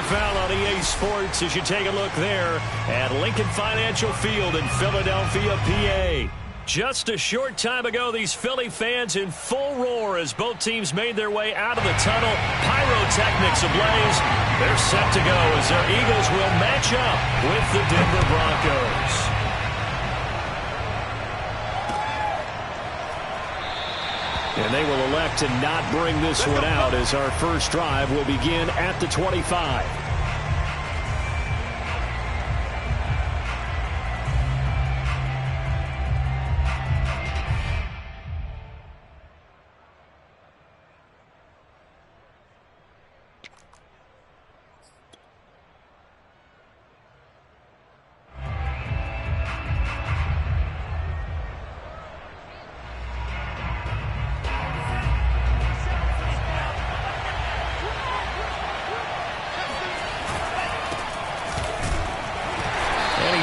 NFL on EA Sports as you take a look there at Lincoln Financial Field in Philadelphia, PA. Just a short time ago, these Philly fans in full roar as both teams made their way out of the tunnel. Pyrotechnics ablaze. They're set to go as their Eagles will match up with the Denver Broncos. And they will elect to not bring this one out as our first drive will begin at the 25.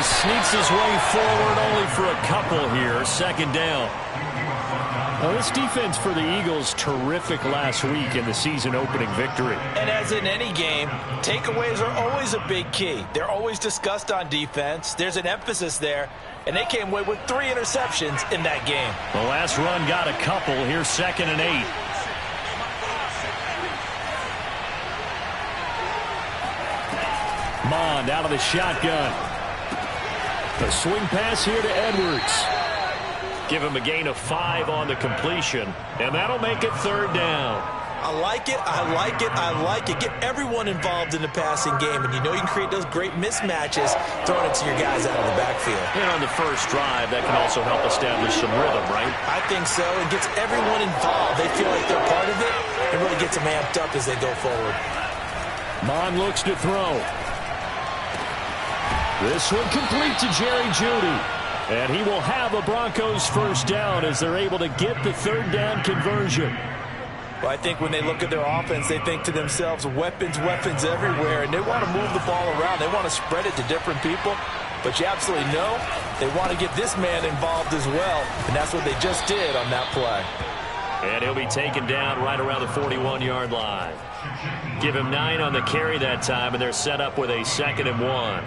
Sneaks his way forward only for a couple here. Second down. Well, this defense for the Eagles, terrific last week in the season opening victory. And as in any game, takeaways are always a big key. They're always discussed on defense. There's an emphasis there. And they came away with 3 interceptions in that game. The last run got a couple. Here's 2nd and 8. Mond out of the shotgun. A swing pass here to Edwards. Give him a gain of 5 on the completion, and that'll make it 3rd down. I like it, I like it, I like it. Get everyone involved in the passing game, and you know you can create those great mismatches throwing it to your guys out of the backfield. And on the first drive, that can also help establish some rhythm, right? I think so. It gets everyone involved. They feel like they're part of it, and really gets them amped up as they go forward. Mond looks to throw. This one complete to Jerry Jeudy. And he will have a Broncos first down as they're able to get the 3rd down conversion. Well, I think when they look at their offense, they think to themselves, weapons, weapons everywhere. And they want to move the ball around. They want to spread it to different people. But you absolutely know they want to get this man involved as well. And that's what they just did on that play. And he'll be taken down right around the 41-yard line. Give him 9 on the carry that time, and they're set up with a 2nd and 1.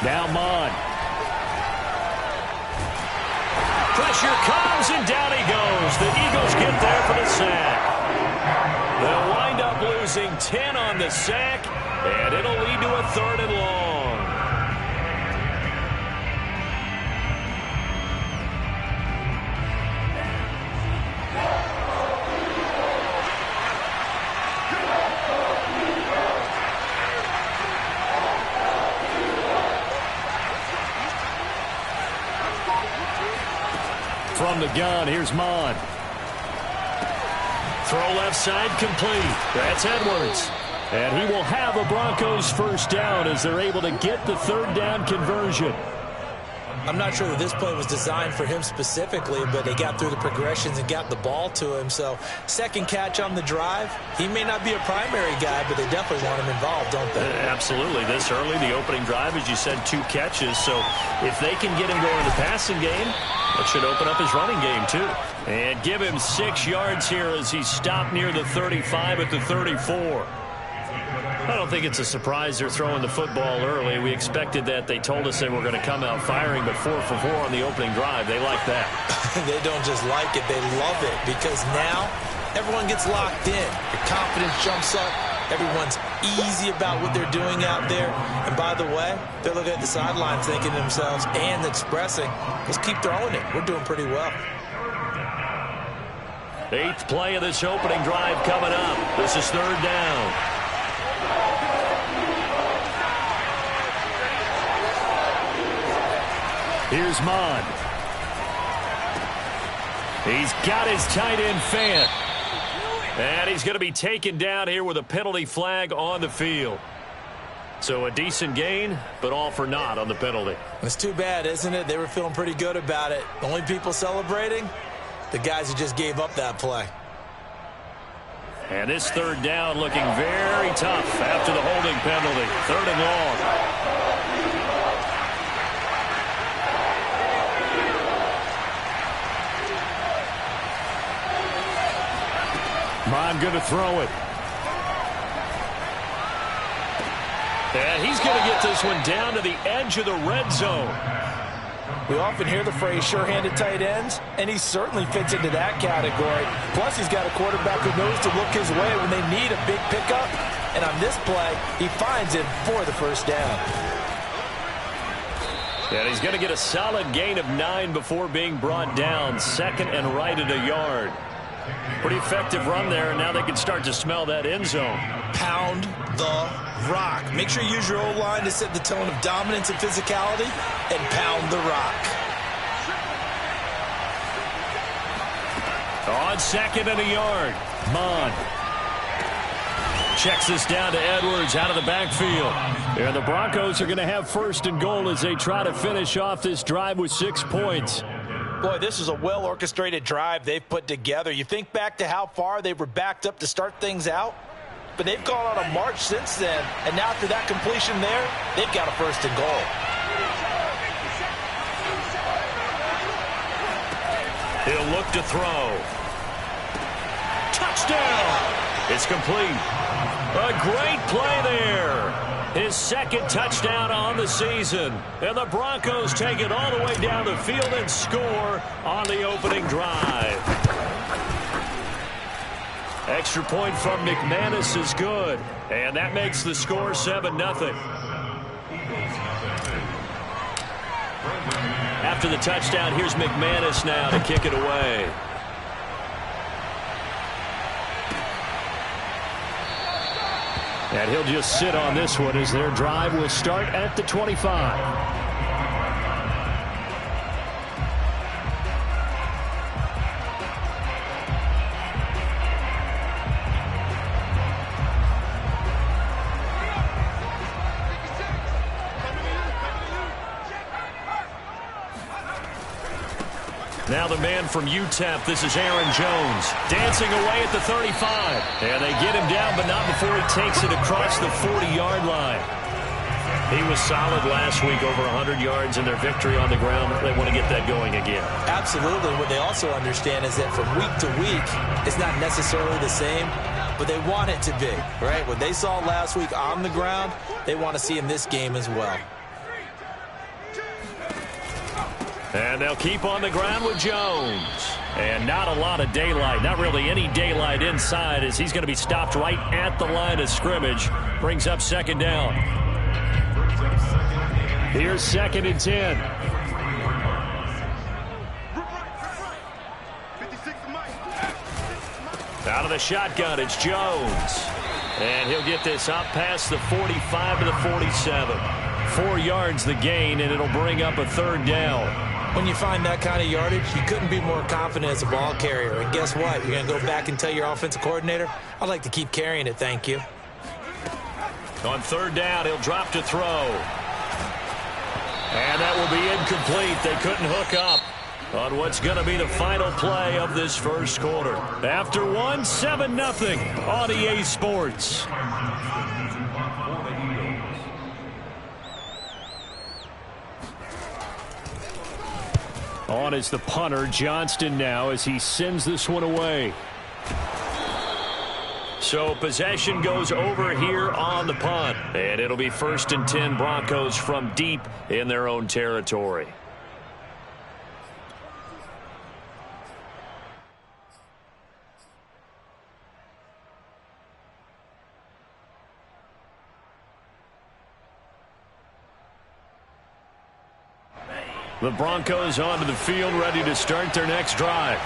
Now Mond. Pressure comes, and down he goes. The Eagles get there for the sack. They'll wind up losing 10 on the sack, and it'll lead to a 3rd and long. From the gun, here's Mond. Throw left side complete. That's Edwards. And he will have a Broncos first down as they're able to get the 3rd down conversion. I'm not sure that this play was designed for him specifically, but they got through the progressions and got the ball to him. So, second catch on the drive. He may not be a primary guy, but they definitely want him involved, don't they? Absolutely. This early, the opening drive, as you said, 2 catches. So, if they can get him going in the passing game, that should open up his running game, too. And give him 6 yards here as he stopped near the 35 at the 34. I don't think it's a surprise they're throwing the football early. We expected that. They told us they were going to come out firing, but 4 for 4 on the opening drive. They like that. They don't just like it. They love it because now everyone gets locked in. The confidence jumps up. Everyone's easy about what they're doing out there. And by the way, they're looking at the sidelines thinking to themselves and expressing, let's keep throwing it. We're doing pretty well. 8th play of this opening drive coming up. This is 3rd down. Here's Mond. He's got his tight end Fant. And he's going to be taken down here with a penalty flag on the field. So a decent gain, but all for naught on the penalty. It's too bad, isn't it? They were feeling pretty good about it. The only people celebrating, the guys who just gave up that play. And this 3rd down looking very tough after the holding penalty. 3rd and long. Mond going to throw it. And he's going to get this one down to the edge of the red zone. We often hear the phrase sure-handed tight ends, and he certainly fits into that category. Plus, he's got a quarterback who knows to look his way when they need a big pickup. And on this play, he finds him for the first down. And he's going to get a solid gain of 9 before being brought down. Second and right at a yard. Pretty effective run there, and now they can start to smell that end zone. Pound the rock. Make sure you use your O-line to set the tone of dominance and physicality, and pound the rock. On second and a yard, Mond checks this down to Edwards out of the backfield. And the Broncos are going to have first and goal as they try to finish off this drive with 6 points. Boy, this is a well-orchestrated drive they've put together. You think back to how far they were backed up to start things out, but they've gone on a march since then, and now after that completion there, they've got a first and goal. He'll look to throw. Touchdown! It's complete. A great play there. His second touchdown on the season. And the Broncos take it all the way down the field and score on the opening drive. Extra point from McManus is good. And that makes the score 7-0. After the touchdown, here's McManus now to kick it away. And he'll just sit on this one as their drive will start at the 25. Now the man from UTEP, this is Aaron Jones, dancing away at the 35. And they get him down, but not before he takes it across the 40-yard line. He was solid last week, over 100 yards in their victory on the ground. They want to get that going again. Absolutely. What they also understand is that from week to week, it's not necessarily the same, but they want it to be, right? What they saw last week on the ground, they want to see in this game as well. And they'll keep on the ground with Jones. And not a lot of daylight, not really any daylight inside, as he's going to be stopped right at the line of scrimmage. Brings up second down. Here's 2nd and 10. Out of the shotgun, it's Jones. And he'll get this up past the 45 to the 47. 4 yards the gain, and it'll bring up a third down. When you find that kind of yardage, you couldn't be more confident as a ball carrier. And guess what? You're going to go back and tell your offensive coordinator, I'd like to keep carrying it, thank you. On third down, he'll drop to throw. And that will be incomplete. They couldn't hook up on what's going to be the final play of this first quarter. After one, 7-0 on EA Sports. On is the punter, Johnston, now as he sends this one away. So possession goes over here on the punt. And it'll be 1st and 10 Broncos from deep in their own territory. The Broncos onto the field, ready to start their next drive.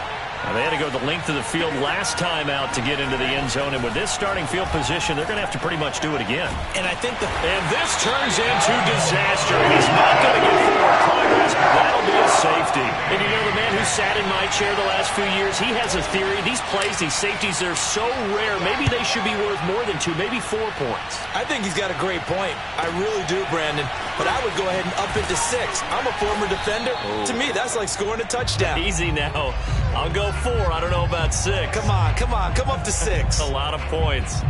Now, they had to go the length of the field last time out to get into the end zone, and with this starting field position, they're going to have to pretty much do it again. And I think and this turns into disaster. He's not going to get forward progress. That'll be a safety. And you know, the man who sat in my chair the last few years, he has a theory. These plays, these safeties, they're so rare. Maybe they should be worth more than 2, maybe 4 points. I think he's got a great point. I really do, Brandon. But I would go ahead and up it to 6. I'm a former defender. To me, that's like scoring a touchdown. Easy now. I'll go 4. I don't know about 6. Come on. Come up to 6. A lot of points.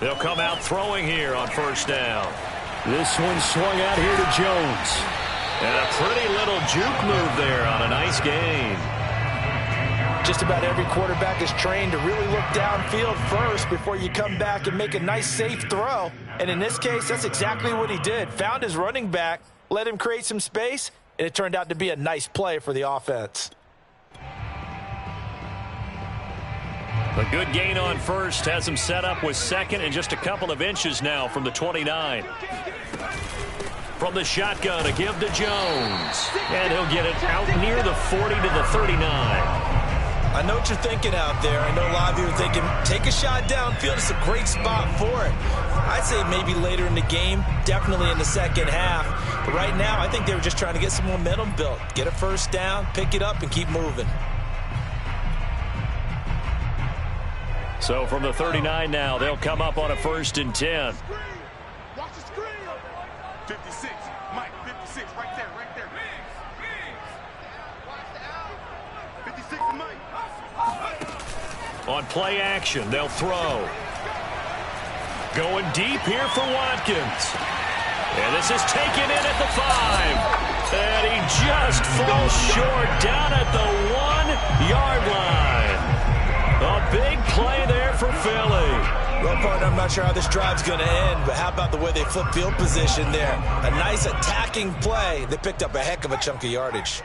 They'll come out throwing here on first down. This one swung out here to Jones. And a pretty little juke move there on a nice gain. Just about every quarterback is trained to really look downfield first before you come back and make a nice, safe throw. And in this case, that's exactly what he did. Found his running back, let him create some space, and it turned out to be a nice play for the offense. A good gain on first has him set up with second and just a couple of inches now from the 29. From the shotgun, a give to Jones. And he'll get it out near the 40 to the 39. I know what you're thinking out there. I know a lot of you are thinking, take a shot downfield. It's a great spot for it. I'd say maybe later in the game, definitely in the second half. But right now, I think they were just trying to get some momentum built. Get a first down, pick it up, and keep moving. So from the 39 now, they'll come up on a 1st and 10. Watch the screen. 56, Mike, 56, right there. 56, Mike. On play action, they'll throw. Going deep here for Watkins. And this is taken in at the 5. And he just falls short down at the 1-yard line. A big play there for Philly. Well, partner, I'm not sure how this drive's going to end, but how about the way they flip field position there? A nice attacking play. They picked up a heck of a chunk of yardage.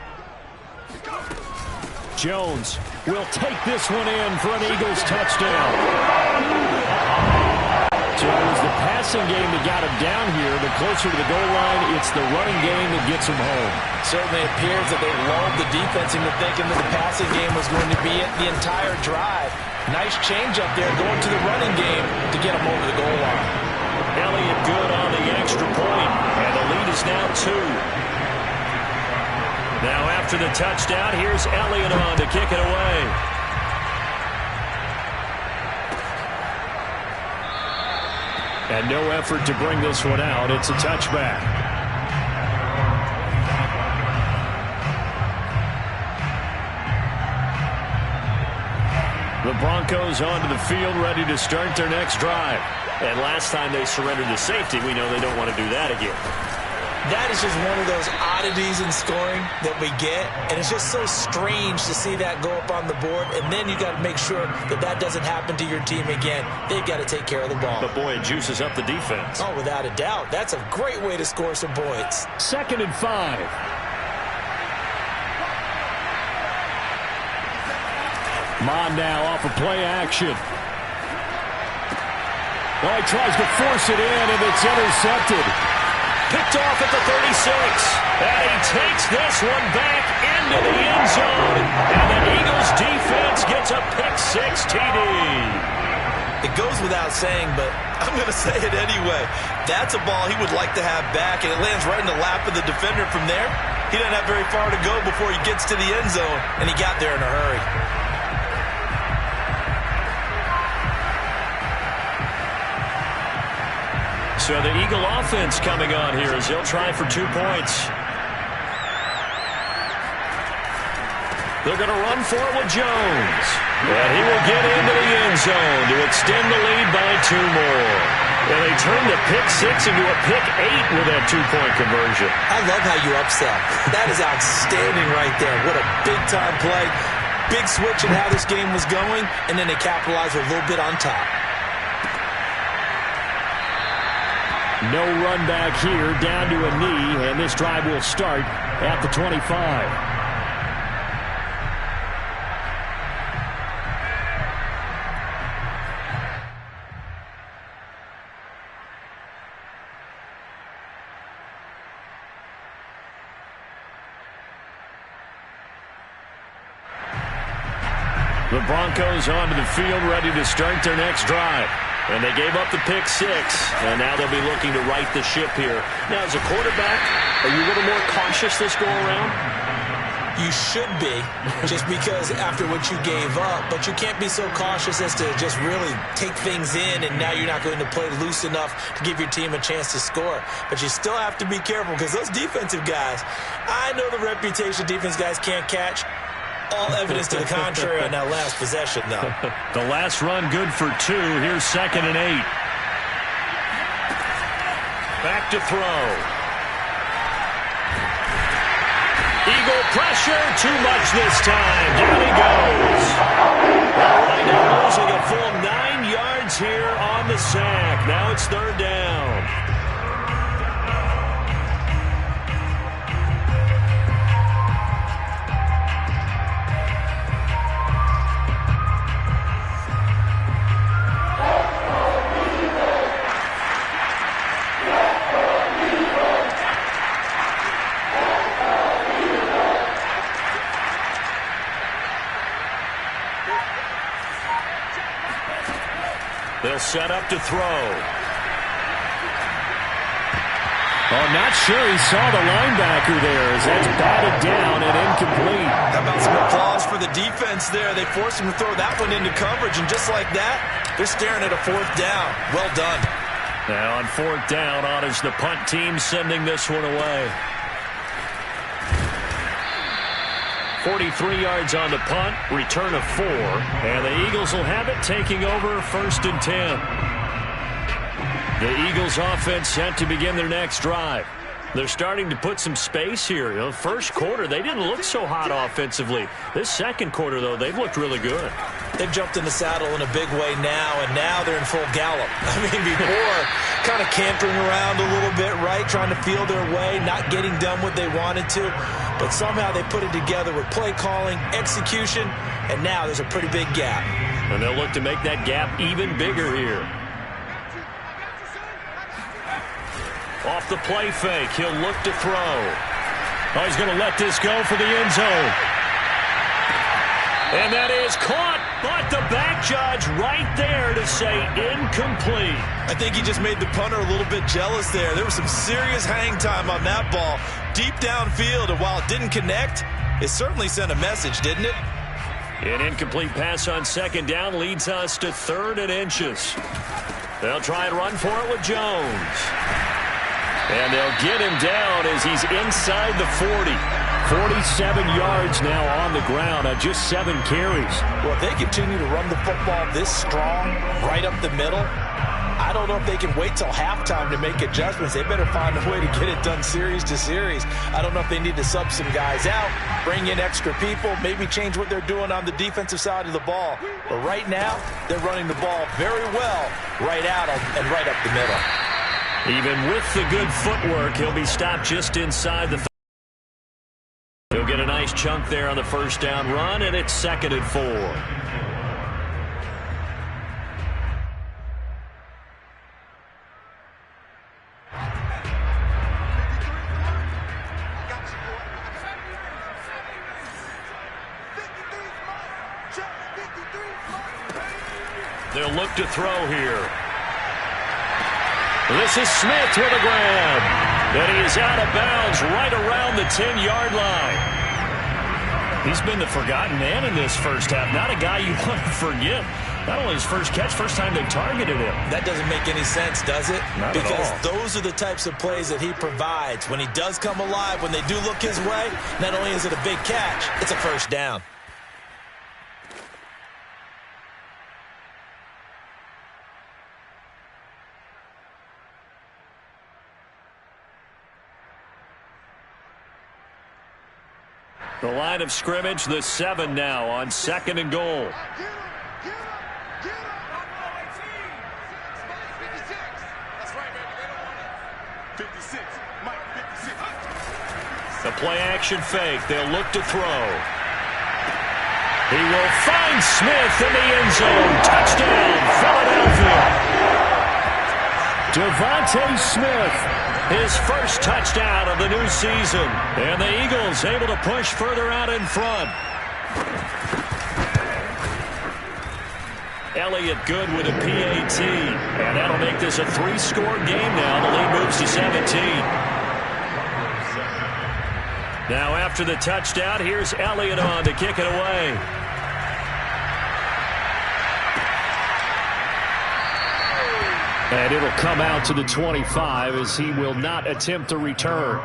Jones will take this one in for an Eagles touchdown. So it was the passing game that got him down here, but closer to the goal line, it's the running game that gets him home. Certainly appears that they lulled the defense into thinking that the passing game was going to be it the entire drive. Nice change up there going to the running game to get him over the goal line. Elliott good on the extra point, and the lead is now 2. Now after the touchdown, here's Elliott on to kick it away. And no effort to bring this one out. It's a touchback. The Broncos onto the field, ready to start their next drive. And last time they surrendered to safety, we know they don't want to do that again. That is just one of those oddities in scoring that we get, and it's just so strange to see that go up on the board, and then you got to make sure that that doesn't happen to your team again. They've got to take care of the ball. But boy, it juices up the defense. Oh, without a doubt. That's a great way to score some points. 2nd and 5. Mond now off of play action. Well, he tries to force it in, and it's intercepted. Picked off at the 36. And he takes this one back into the end zone. And the Eagles defense gets a pick-6 TD. It goes without saying, but I'm going to say it anyway. That's a ball he would like to have back, and it lands right in the lap of the defender from there. He doesn't have very far to go before he gets to the end zone, and he got there in a hurry. So the Eagle offense coming on here as they'll try for 2 points. They're going to run for it with Jones. And he will get into the end zone to extend the lead by 2 more. And they turn the pick-6 into a pick-8 with that 2-point conversion. I love how you upsell. That is outstanding right there. What a big-time play. Big switch in how this game was going, and then they capitalized a little bit on top. No run back here, down to a knee, and this drive will start at the 25. The Broncos onto the field, ready to start their next drive. And they gave up the pick-6, and now they'll be looking to right the ship here. Now, as a quarterback, are you a little more cautious this go-around? You should be, just because after what you gave up. But you can't be so cautious as to just really take things in, and now you're not going to play loose enough to give your team a chance to score. But you still have to be careful, because those defensive guys, I know the reputation defense guys can't catch. All evidence to the contrary on that last possession, though. The last run good for 2. Here's 2nd and 8. Back to throw. Eagle pressure, too much this time. Down he goes. All right, now losing a full 9 yards here on the sack. Now it's third down. They'll set up to throw. Oh, not sure he saw the linebacker there as that's batted down and incomplete. How about some applause for the defense there? They forced him to throw that one into coverage, and just like that, they're staring at a fourth down. Well done. Now on fourth down, on is the punt team sending this one away. 43 yards on the punt, return of 4, and the Eagles will have it taking over first and 10. The Eagles offense set to begin their next drive. They're starting to put some space here. You know, first quarter, they didn't look so hot offensively. This second quarter, though, they've looked really good. They've jumped in the saddle in a big way now, and now they're in full gallop. I mean, before, kind of cantering around a little bit, right, trying to feel their way, not getting done what they wanted to. But somehow they put it together with play calling, execution, and now there's a pretty big gap. And they'll look to make that gap even bigger here. Off the play fake, he'll look to throw. Oh, he's going to let this go for the end zone. And that is caught, but the back judge right there to say incomplete. I think he just made the punter a little bit jealous there. There was some serious hang time on that ball. Deep downfield, and while it didn't connect, it certainly sent a message, didn't it? An incomplete pass on second down leads us to 3rd and inches. They'll try and run for it with Jones. And they'll get him down as he's inside the 40. 47 yards now on the ground on just 7 carries. Well, if they continue to run the football this strong, right up the middle, I don't know if they can wait till halftime to make adjustments. They better find a way to get it done series to series. I don't know if they need to sub some guys out, bring in extra people, maybe change what they're doing on the defensive side of the ball. But right now, they're running the ball very well right out and right up the middle. Even with the good footwork, he'll be stopped just inside the 30. He'll get a nice chunk there on the first down run, and it's 2nd and 4. They'll look to throw here. This is Smith with a grab. And he is out of bounds right around the 10-yard line. He's been the forgotten man in this first half. Not a guy you want to forget. Not only his first catch, first time they targeted him. That doesn't make any sense, does it? Not at all. Because those are the types of plays that he provides. When he does come alive, when they do look his way, not only is it a big catch, it's a first down. The line of scrimmage, the 7 now on 2nd and goal. The play action fake. They'll look to throw. He will find Smith in the end zone. Touchdown, Philadelphia. Devontae Smith. His first touchdown of the new season. And the Eagles able to push further out in front. Elliott good with a PAT. And that'll make this a 3-score game now. The lead moves to 17. Now after the touchdown, here's Elliott on to kick it away. And it'll come out to the 25 as he will not attempt to return.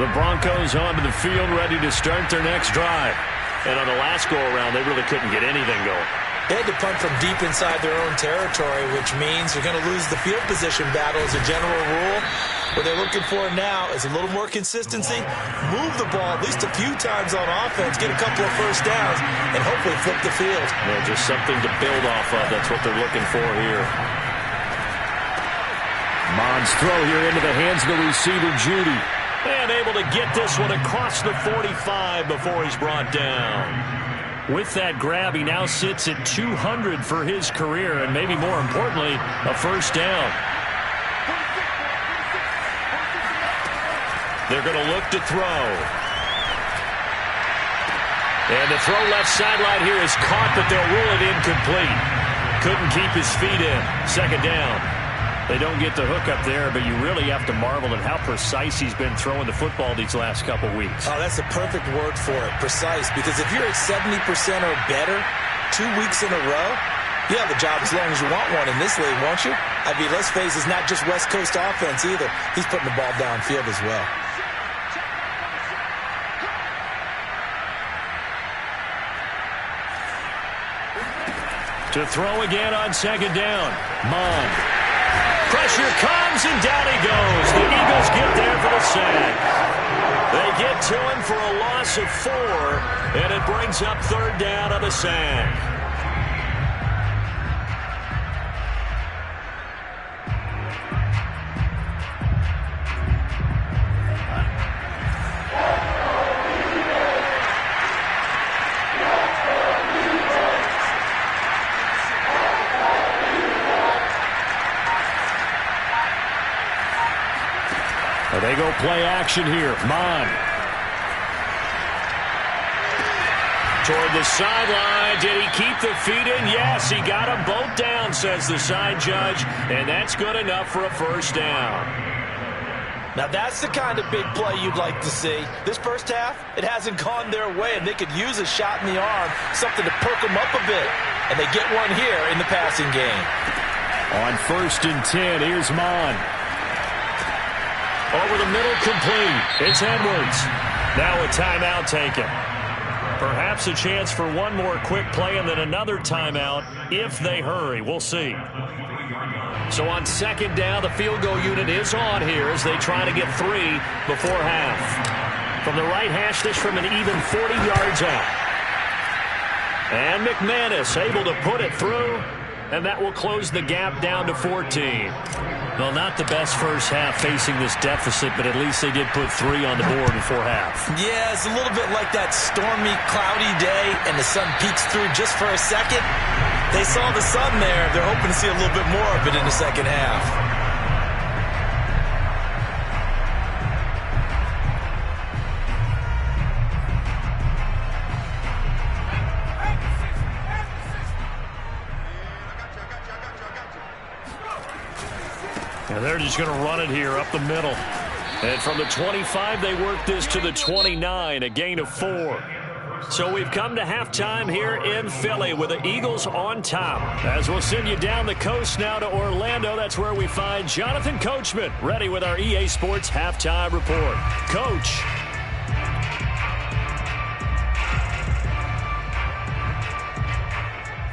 The Broncos onto the field, ready to start their next drive. And on the last go-around, they really couldn't get anything going. They had to punt from deep inside their own territory, which means you're going to lose the field position battle as a general rule. What they're looking for now is a little more consistency, move the ball at least a few times on offense, get a couple of first downs, and hopefully flip the field. Well, just something to build off of. That's what they're looking for here. Mond's throw here into the hands of the receiver, Judy. And able to get this one across the 45 before he's brought down. With that grab, he now sits at 200 for his career, and maybe more importantly, a first down. They're going to look to throw. And the throw left sideline here is caught, but they'll rule it incomplete. Couldn't keep his feet in. Second down. They don't get the hook up there, but you really have to marvel at how precise he's been throwing the football these last couple weeks. Oh, that's a perfect word for it, precise, because if you're at 70% or better 2 weeks in a row, you have a job as long as you want one in this league, won't you? I mean, let's face it, it's not just West Coast offense either. He's putting the ball downfield as well. To throw again on second down. Mond. Pressure comes, and down he goes. The Eagles get there for the sack. They get to him for a loss of 4, and it brings up third down on the sack. They go play action here. Mond. Toward the sideline. Did he keep the feet in? Yes, he got them both down, says the side judge. And that's good enough for a first down. Now that's the kind of big play you'd like to see. This first half, it hasn't gone their way, and they could use a shot in the arm, something to perk them up a bit. And they get one here in the passing game. On 1st and 10, here's Mond. Over the middle, complete. It's Edwards. Now a timeout taken. Perhaps a chance for one more quick play and then another timeout if they hurry. We'll see. So on second down, the field goal unit is on here as they try to get 3 before half. From the right hash, this from an even 40 yards out. And McManus able to put it through, and that will close the gap down to 14. Well, not the best first half facing this deficit, but at least they did put 3 on the board before half. Yeah, it's a little bit like that stormy, cloudy day, and the sun peeks through just for a second. They saw the sun there. They're hoping to see a little bit more of it in the second half. And they're just going to run it here up the middle. And from the 25, they work this to the 29, a gain of 4. So we've come to halftime here in Philly with the Eagles on top. As we'll send you down the coast now to Orlando, that's where we find Jonathan Coachman ready with our EA Sports Halftime Report. Coach.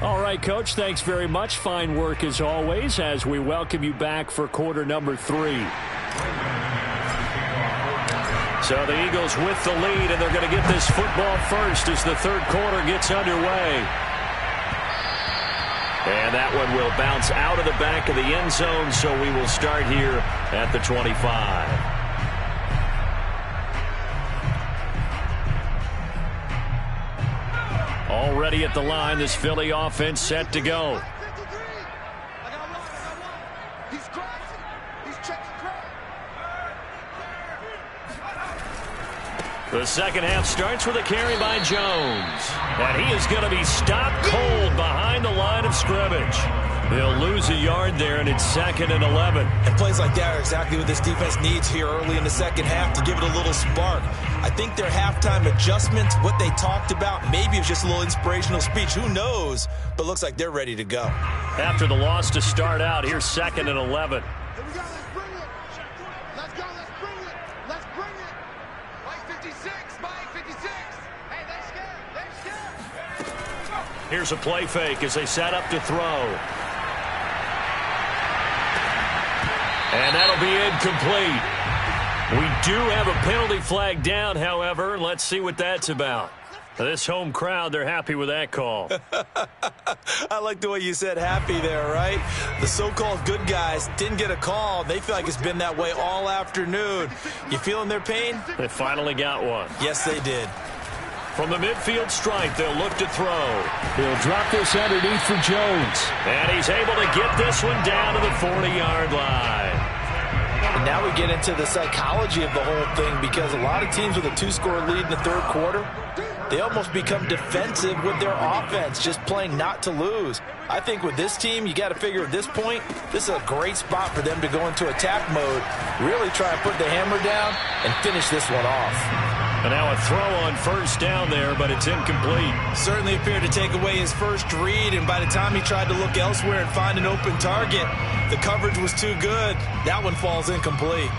All right, Coach, thanks very much. Fine work as always as we welcome you back for quarter number 3. So the Eagles with the lead, and they're going to get this football first as the third quarter gets underway. And that one will bounce out of the back of the end zone, so we will start here at the 25. Already at the line, this Philly offense set to go. The second half starts with a carry by Jones. And he is going to be stopped cold behind the line of scrimmage. They'll lose a yard there, and it's 2nd and 11. And plays like that are exactly what this defense needs here early in the second half to give it a little spark. I think their halftime adjustments, what they talked about, maybe it's just a little inspirational speech. Who knows? But looks like they're ready to go. After the loss to start out, here's 2nd and 11. Here we go. Let's bring it. Let's go. Let's bring it. Let's bring it. Here's a play fake as they set up to throw. And that'll be incomplete. We do have a penalty flag down, however. Let's see what that's about. This home crowd, they're happy with that call. I like the way you said happy there, right? The so-called good guys didn't get a call. They feel like it's been that way all afternoon. You feeling their pain? They finally got one. Yes, they did. From the midfield stripe, they'll look to throw. He'll drop this underneath for Jones. And he's able to get this one down to the 40-yard line. And now we get into the psychology of the whole thing, because a lot of teams with a 2-score lead in the third quarter, they almost become defensive with their offense, just playing not to lose. I think with this team, you got to figure at this point, this is a great spot for them to go into attack mode, really try and put the hammer down and finish this one off. And now a throw on first down there, but it's incomplete. Certainly appeared to take away his first read, and by the time he tried to look elsewhere and find an open target, the coverage was too good. That one falls incomplete.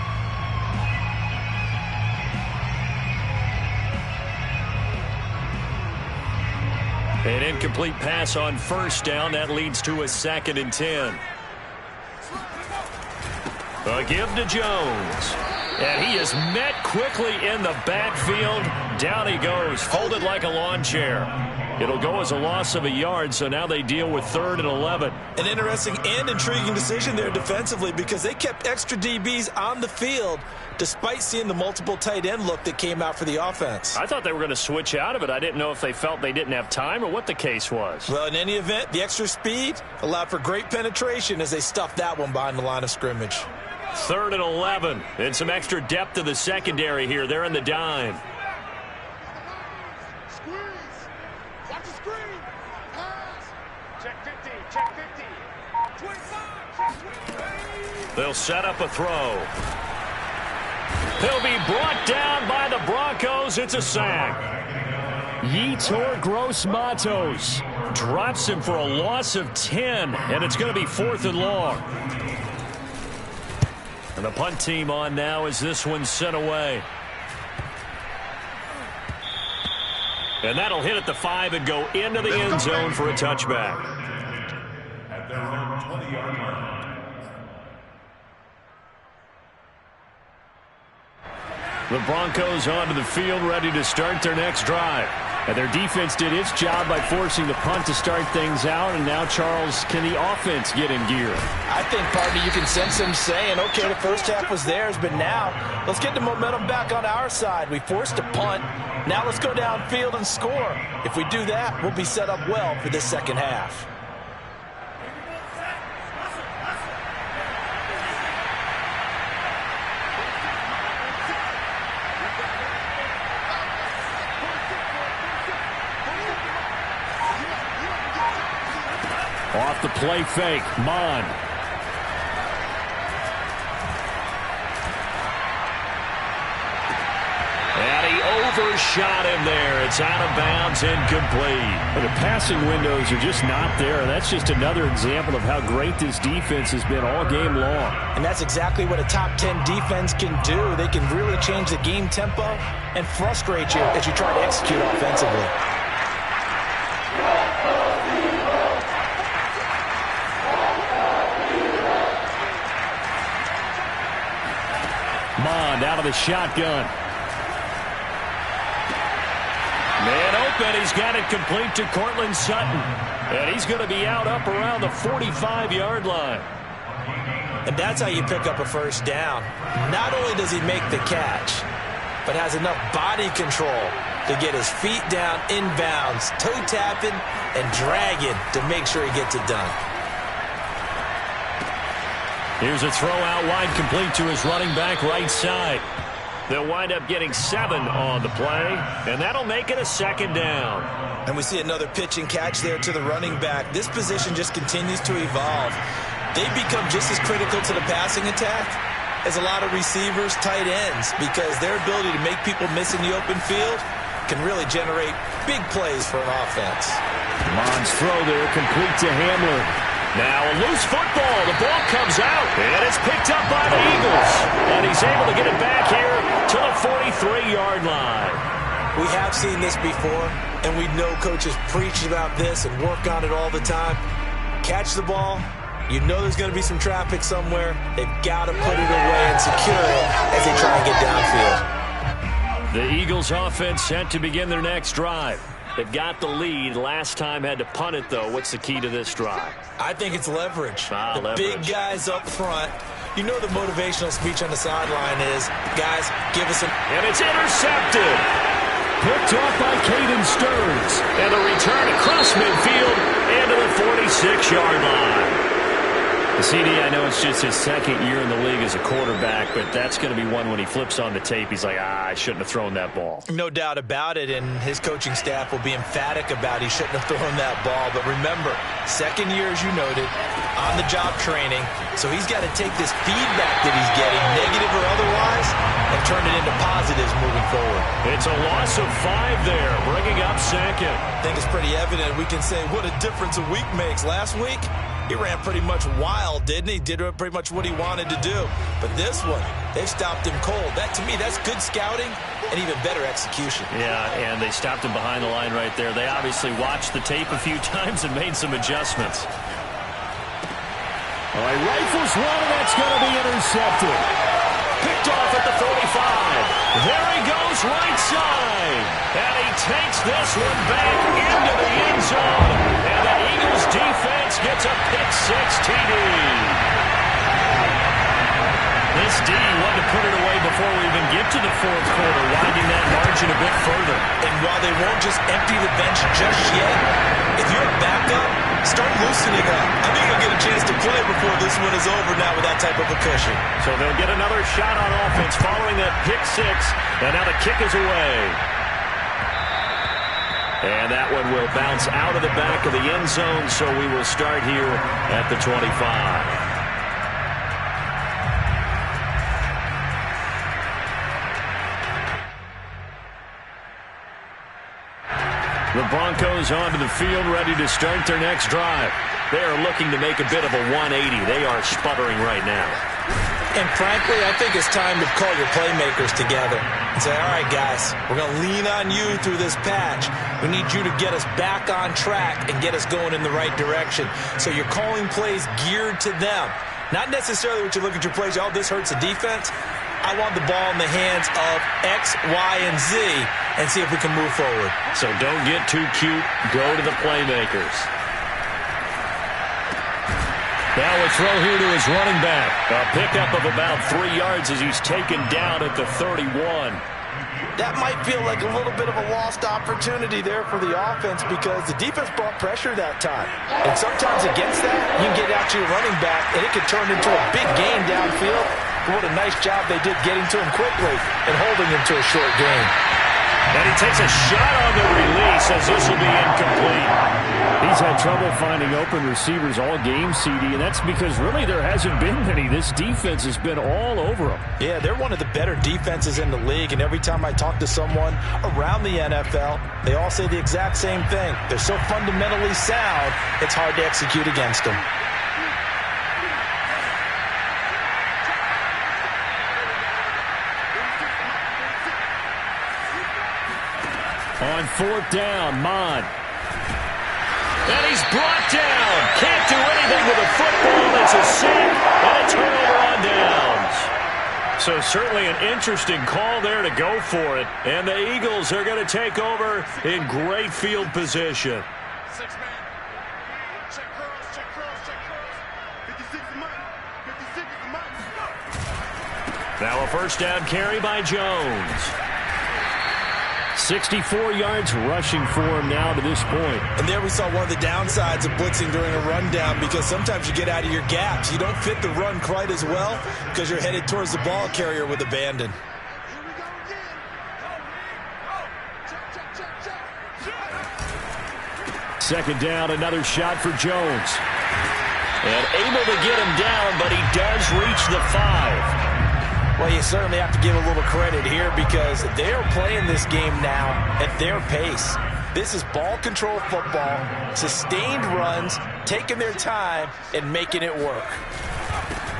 An incomplete pass on first down. That leads to a 2nd and 10. A give to Jones. And he is met quickly in the backfield. Down he goes, folded like a lawn chair. It'll go as a loss of a yard, so now they deal with 3rd and 11. An interesting and intriguing decision there defensively, because they kept extra DBs on the field despite seeing the multiple tight end look that came out for the offense. I thought they were going to switch out of it. I didn't know if they felt they didn't have time or what the case was. Well, in any event, the extra speed allowed for great penetration as they stuffed that one behind the line of scrimmage. 3rd and 11, and some extra depth to the secondary here. They're in the dime. Squeeze. Watch the screen. Pass. Check 50. Check 50. 25. Check 25. They'll set up a throw. He'll be brought down by the Broncos. It's a sack. Yetur Gross-Matos Drops him for a loss of 10, and it's going to be 4th and long. And the punt team on now as this one's sent away. And that'll hit at the 5 and go into the end zone for a touchback. At their own 20-yard line. The Broncos onto the field, ready to start their next drive. And their defense did its job by forcing the punt to start things out. And now, Charles, can the offense get in gear? I think, partner, you can sense them saying, okay, the first half was theirs, but now let's get the momentum back on our side. We forced a punt. Now let's go downfield and score. If we do that, we'll be set up well for this second half. Off the play fake, Mon. And he overshot him there. It's out of bounds, incomplete. But the passing windows are just not there. That's just another example of how great this defense has been all game long. And that's exactly what a top 10 defense can do. They can really change the game tempo and frustrate you as you try to execute offensively. Mond out of the shotgun. Man open, he's got it complete to Courtland Sutton. And he's going to be out up around the 45-yard line. And that's how you pick up a first down. Not only does he make the catch, but has enough body control to get his feet down inbounds, toe tapping and dragging to make sure he gets it done. Here's a throw out wide, complete to his running back right side. They'll wind up getting 7 on the play, and that'll make it a second down. And we see another pitch and catch there to the running back. This position just continues to evolve. They become just as critical to the passing attack as a lot of receivers, tight ends, because their ability to make people miss in the open field can really generate big plays for an offense. Mond's throw there complete to Hamler. Now a loose football. The ball comes out, and it's picked up by the Eagles. And he's able to get it back here to the 43-yard line. We have seen this before, and we know coaches preach about this and work on it all the time. Catch the ball. You know there's going to be some traffic somewhere. They've got to put it away and secure it as they try and get downfield. The Eagles offense set to begin their next drive. They've got the lead. Last time had to punt it, though. What's the key to this drive? I think it's leverage. The leverage. Big guys up front. You know the motivational speech on the sideline is, guys, give us an... And it's intercepted. Picked off by Caden Stearns. And a return across midfield and to the 46-yard line. The CD, I know it's just his second year in the league as a quarterback, but that's going to be one when he flips on the tape, he's like, I shouldn't have thrown that ball. No doubt about it, and his coaching staff will be emphatic about he shouldn't have thrown that ball. But remember, second year, as you noted, on-the-job training, so he's got to take this feedback that he's getting, negative or otherwise, and turn it into positives moving forward. It's a loss of 5 there, bringing up second. I think it's pretty evident. We can say what a difference a week makes. Last week, he ran pretty much wild, didn't he? Did pretty much what he wanted to do. But this one, they've stopped him cold. That, to me, that's good scouting and even better execution. Yeah, and they stopped him behind the line right there. They obviously watched the tape a few times and made some adjustments. All right, rifles one, and that's going to be intercepted. Picked off at the 45. There he goes, right side. And he takes this one back into the end zone. And the Eagles defense gets a pick-6 TD. This D wanted to put it away before we even get to the fourth quarter, winding that margin a bit further. And while they won't just empty the bench just yet, if you're a backup, start loosening up. I think you'll get a chance to play before this one is over now with that type of a cushion. So they'll get another shot on offense following that pick-6, and now the kick is away. And that one will bounce out of the back of the end zone, so we will start here at the 25. The Broncos onto the field, ready to start their next drive. They are looking to make a bit of a 180. They are sputtering right now. And frankly, I think it's time to call your playmakers together and say, all right, guys, we're going to lean on you through this patch. We need you to get us back on track and get us going in the right direction. So you're calling plays geared to them. Not necessarily what you look at your plays, oh, this hurts the defense. I want the ball in the hands of X, Y, and Z and see if we can move forward. So don't get too cute. Go to the playmakers. Now a throw here to his running back. A pickup of about 3 yards as he's taken down at the 31. That might feel like a little bit of a lost opportunity there for the offense because the defense brought pressure that time. And sometimes against that, you can get out to your running back, and it could turn into a big gain downfield. But what a nice job they did getting to him quickly and holding him to a short gain. And he takes a shot on the release as this will be incomplete. He's had trouble finding open receivers all game, CD, and that's because really there hasn't been many. This defense has been all over him. Yeah, they're one of the better defenses in the league, and every time I talk to someone around the NFL, they all say the exact same thing. They're so fundamentally sound, it's hard to execute against them. On fourth down, Mond. And he's brought down. Can't do anything with a football. It's a sack and a turnover on downs. So certainly an interesting call there to go for it. And the Eagles are going to take over in great field position. 6-man. Check curls, check curls, check curls. 56 is mine. 56 is mine. Now a first down carry by Jones. 64 yards rushing for him now to this point. And there we saw one of the downsides of blitzing during a rundown because sometimes you get out of your gaps. You don't fit the run quite as well because you're headed towards the ball carrier with abandon. Here we go again. Check. Second down, another shot for Jones. And able to get him down, but he does reach the 5. Well, you certainly have to give a little credit here because they are playing this game now at their pace. This is ball control football, sustained runs, taking their time, and making it work.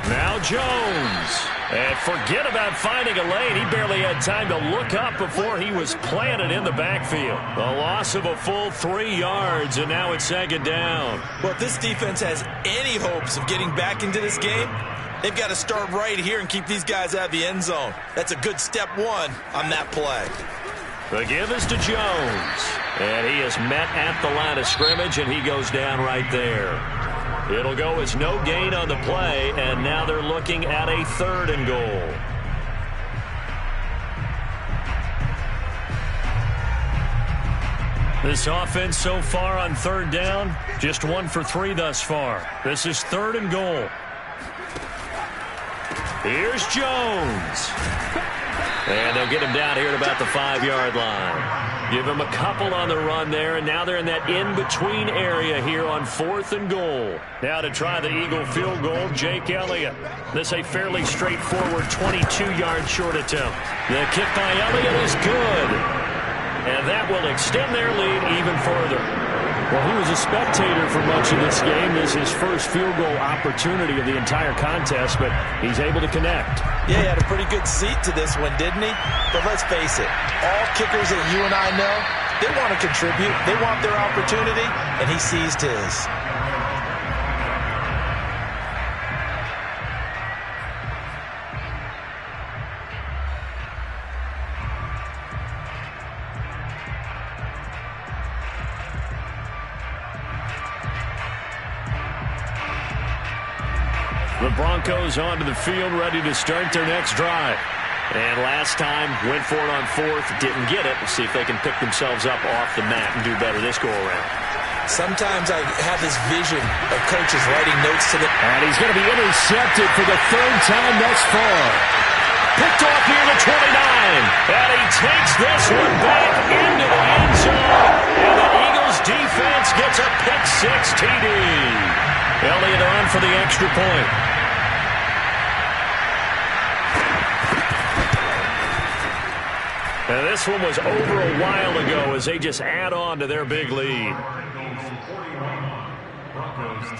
Now Jones. And forget about finding a lane. He barely had time to look up before he was planted in the backfield. A loss of a full 3 yards, and now it's second down. Well, if this defense has any hopes of getting back into this game, they've got to start right here and keep these guys out of the end zone. That's a good step one on that play. The give is to Jones. And he is met at the line of scrimmage, and he goes down right there. It'll go as no gain on the play, and now they're looking at a 3rd and goal. This offense so far on 3rd down, just 1 for 3 thus far. This is 3rd and goal. Here's Jones. And they'll get him down here at about the 5-yard line. Give him a couple on the run there, and now they're in that in-between area here on 4th and goal. Now to try the Eagle field goal, Jake Elliott. This a fairly straightforward 22-yard short attempt. The kick by Elliott is good. And that will extend their lead even further. Well, he was a spectator for much of this game. This is his first field goal opportunity of the entire contest, but he's able to connect. Yeah, he had a pretty good seat to this one, didn't he? But let's face it, all kickers that you and I know, they want to contribute. They want their opportunity, and he seized his. The Broncos onto the field, ready to start their next drive. And last time, went for it on 4th, didn't get it. Let's see if they can pick themselves up off the mat and do better this go-around. Sometimes I have this vision of coaches writing notes to the... And he's going to be intercepted for the 3rd time thus far. Picked off near the 29. And he takes this one back into the end zone. And the Eagles defense gets a pick-6 TD. Elliott on for the extra point. And this one was over a while ago as they just add on to their big lead. Broncos 10.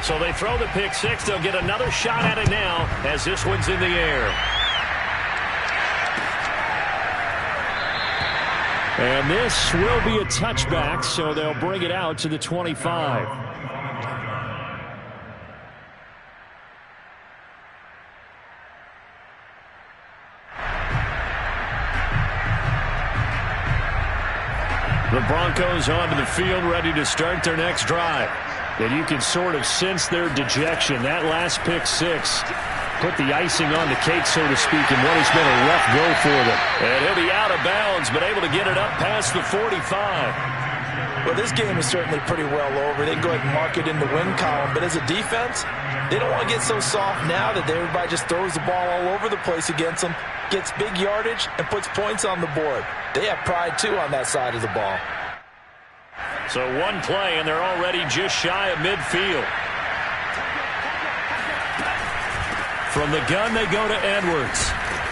So they throw the pick-6. They'll get another shot at it now as this one's in the air. And this will be a touchback, so they'll bring it out to the 25. The Broncos onto the field, ready to start their next drive. And you can sort of sense their dejection. That last pick-6 put the icing on the cake, so to speak, in what has been a rough go for them. And he'll be out of bounds, but able to get it up past the 45. Well, this game is certainly pretty well over. They can go ahead and mark it in the win column. But as a defense, they don't want to get so soft now that everybody just throws the ball all over the place against them, gets big yardage, and puts points on the board. They have pride, too, on that side of the ball. So one play, and they're already just shy of midfield. From the gun, they go to Edwards.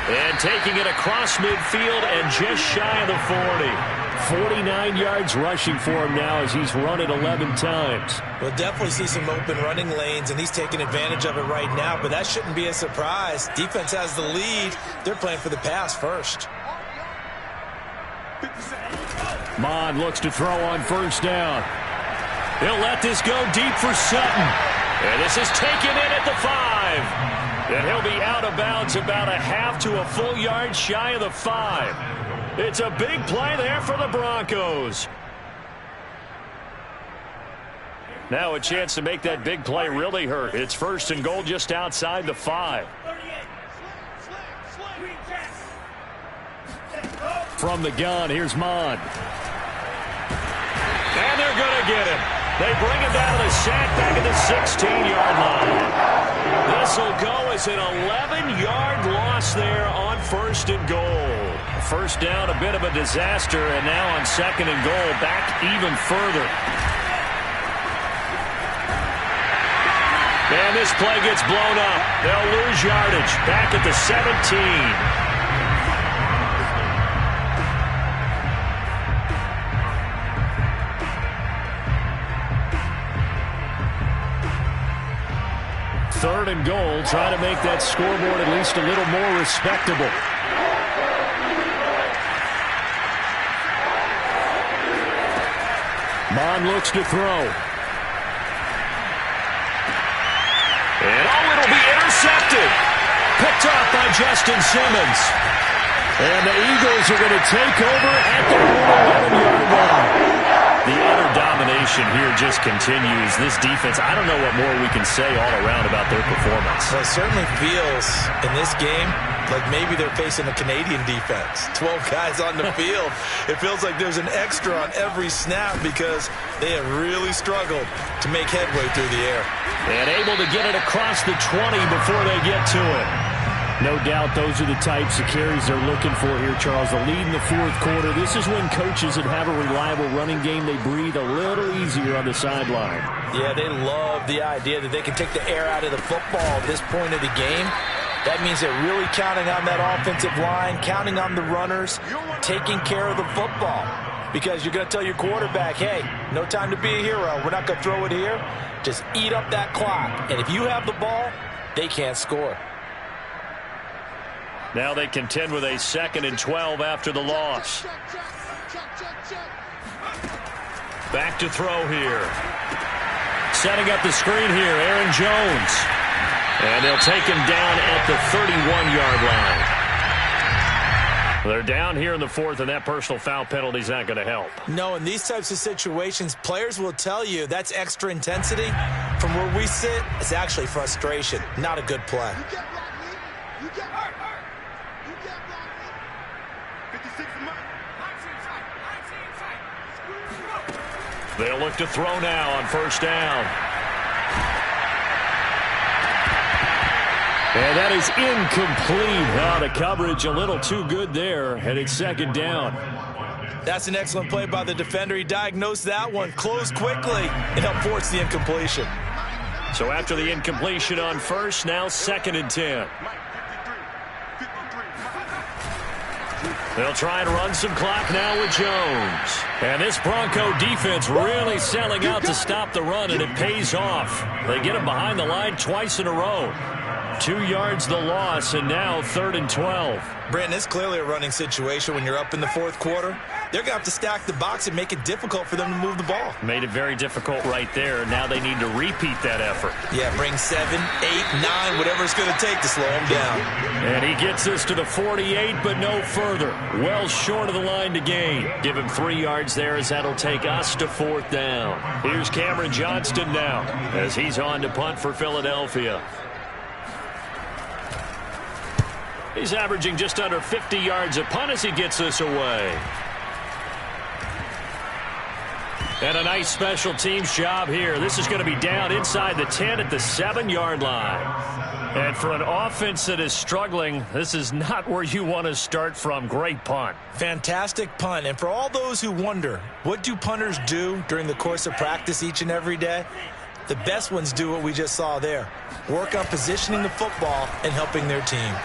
And taking it across midfield and just shy of the 40. 49 yards rushing for him now as he's run it 11 times. We'll definitely see some open running lanes, and he's taking advantage of it right now, but that shouldn't be a surprise. Defense has the lead. They're playing for the pass first. Mond looks to throw on 1st down. He'll let this go deep for Sutton. And this is taken in at the 5. And he'll be out of bounds about a half to a full yard shy of the 5. It's a big play there for the Broncos. Now a chance to make that big play really hurt. It's 1st and goal just outside the 5. From the gun, here's Mond. And they're going to get him. They bring him down to the sack back at the 16-yard line. This will go as an 11-yard loss there on 1st and goal. 1st down, a bit of a disaster, and now on 2nd and goal, back even further. And this play gets blown up. They'll lose yardage. Back at the 17. Third and goal, trying to make that scoreboard at least a little more respectable. Mond looks to throw. And it'll be intercepted. Picked off by Justin Simmons. And the Eagles are going to take over at their own 11-yard line. The utter domination here just continues. This defense, I don't know what more we can say all around about their performance. Well, it certainly feels in this game like maybe they're facing a Canadian defense. 12 guys on the field. It feels like there's an extra on every snap because they have really struggled to make headway through the air. And able to get it across the 20 before they get to it. No doubt those are the types of carries they're looking for here, Charles. The lead in the fourth quarter. This is when coaches that have a reliable running game, they breathe a little easier on the sideline. Yeah, they love the idea that they can take the air out of the football at this point of the game. That means they're really counting on that offensive line, counting on the runners, taking care of the football. Because you're going to tell your quarterback, hey, no time to be a hero. We're not going to throw it here. Just eat up that clock. And if you have the ball, they can't score. Now they contend with a 2nd and 12 after the loss. Back to throw here. Setting up the screen here, Aaron Jones. And they'll take him down at the 31-yard line. They're down here in the fourth, and that personal foul penalty is not going to help. No, in these types of situations, players will tell you that's extra intensity. From where we sit, it's actually frustration, not a good play. They'll look to throw now on first down. And that is incomplete. The coverage a little too good there, and it's 2nd down. That's an excellent play by the defender. He diagnosed that one, closed quickly, and helped force the incompletion. So after the incompletion on first, now 2nd and 10. They'll try and run some clock now with Jones. And this Bronco defense really selling out to stop the run, and it pays off. They get him behind the line twice in a row. 2 yards the loss, and now 3rd and 12. Brandon, it's clearly a running situation when you're up in the fourth quarter. They're going to have to stack the box and make it difficult for them to move the ball. Made it very difficult right there. Now they need to repeat that effort. Yeah, bring 7, 8, 9, whatever it's going to take to slow them down. And he gets us to the 48, but no further. Well short of the line to gain. Give him 3 yards there as that'll take us to 4th down. Here's Cameron Johnston now as he's on to punt for Philadelphia. He's averaging just under 50 yards a punt as he gets this away. And a nice special teams job here. This is going to be down inside the 10 at the 7-yard line. And for an offense that is struggling, this is not where you want to start from. Great punt. Fantastic punt. And for all those who wonder, what do punters do during the course of practice each and every day? The best ones do what we just saw there. Work on positioning the football and helping their team.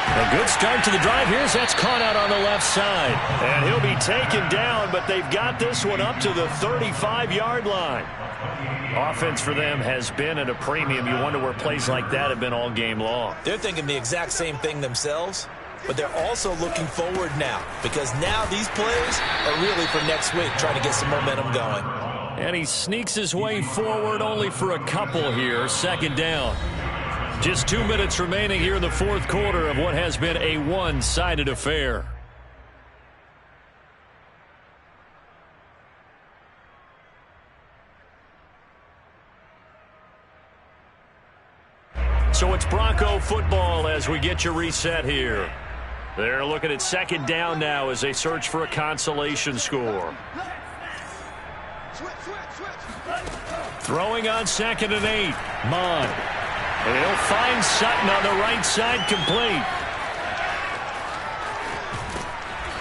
A good start to the drive here as that's caught out on the left side. And he'll be taken down, but they've got this one up to the 35-yard line. Offense for them has been at a premium. You wonder where plays like that have been all game long. They're thinking the exact same thing themselves, but they're also looking forward now because now these plays are really for next week, trying to get some momentum going. And he sneaks his way forward only for a couple here. 2nd down. Just 2 minutes remaining here in the fourth quarter of what has been a one-sided affair. So it's Bronco football as we get you reset here. They're looking at 2nd down now as they search for a consolation score. Throwing on 2nd and 8. Mond. And he'll find Sutton on the right side, complete.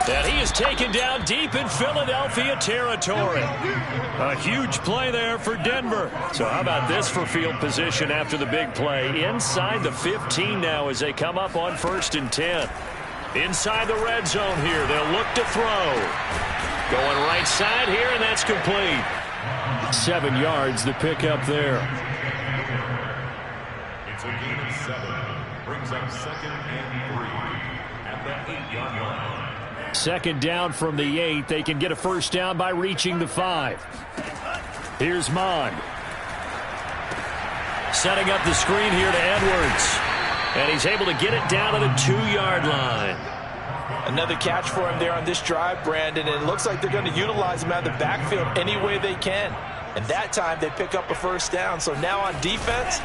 And he is taken down deep in Philadelphia territory. A huge play there for Denver. So how about this for field position after the big play? Inside the 15 now as they come up on 1st and 10. Inside the red zone here. They'll look to throw. Going right side here, and that's complete. 7 yards, the pickup there. It's a gain of 7. Brings up 2nd and 3 at the 8-yard line. 2nd down from the 8. They can get a first down by reaching the 5. Here's Mond. Setting up the screen here to Edwards. And he's able to get it down to the 2-yard line. Another catch for him there on this drive, Brandon, and it looks like they're going to utilize him out of the backfield any way they can. And that time they pick up a first down. So now on defense,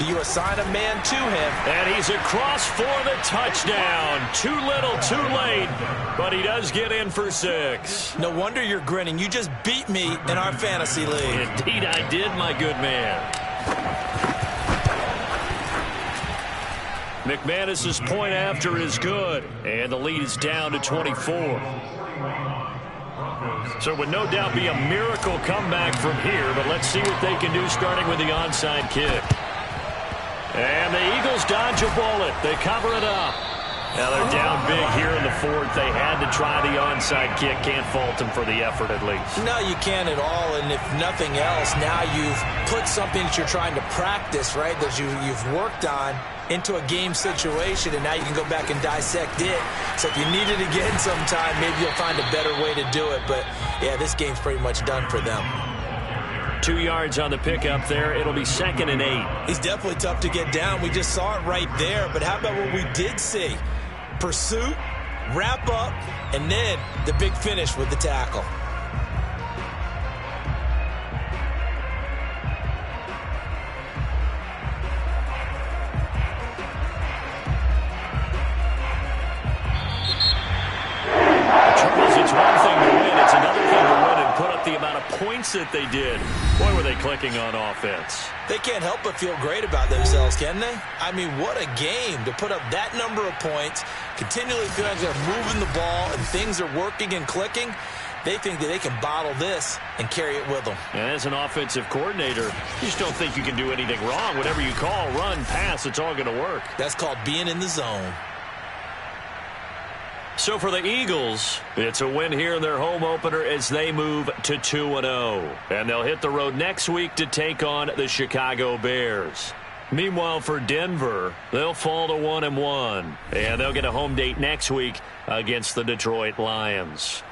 you assign a man to him. And he's across for the touchdown. Too little, too late, but he does get in for 6. No wonder you're grinning. You just beat me in our fantasy league. Indeed I did, my good man. McManus's point after is good, and the lead is down to 24. So it would no doubt be a miracle comeback from here, but let's see what they can do starting with the onside kick. And the Eagles dodge a bullet. They cover it up. Now they're down big here in the 4th. They had to try the onside kick. Can't fault them for the effort at least. No, you can't at all. And if nothing else, now you've put something that you're trying to practice, right, that you've worked on into a game situation, and now you can go back and dissect it. So if you need it again sometime, maybe you'll find a better way to do it. But, yeah, this game's pretty much done for them. 2 yards on the pickup there. It'll be 2nd and 8. He's definitely tough to get down. We just saw it right there. But how about what we did see? Pursuit, wrap up, and then the big finish with the tackle. It's one thing to win. It's another thing to win and put up the amount of points that they did. Boy, were they clicking on offense. They can't help but feel great about themselves, can they? I mean, what a game to put up that number of points, continually feel like they're moving the ball and things are working and clicking. They think that they can bottle this and carry it with them. And as an offensive coordinator, you just don't think you can do anything wrong. Whatever you call, run, pass, it's all going to work. That's called being in the zone. So for the Eagles, it's a win here in their home opener as they move to 2-0. And they'll hit the road next week to take on the Chicago Bears. Meanwhile, for Denver, they'll fall to 1-1. And they'll get a home date next week against the Detroit Lions.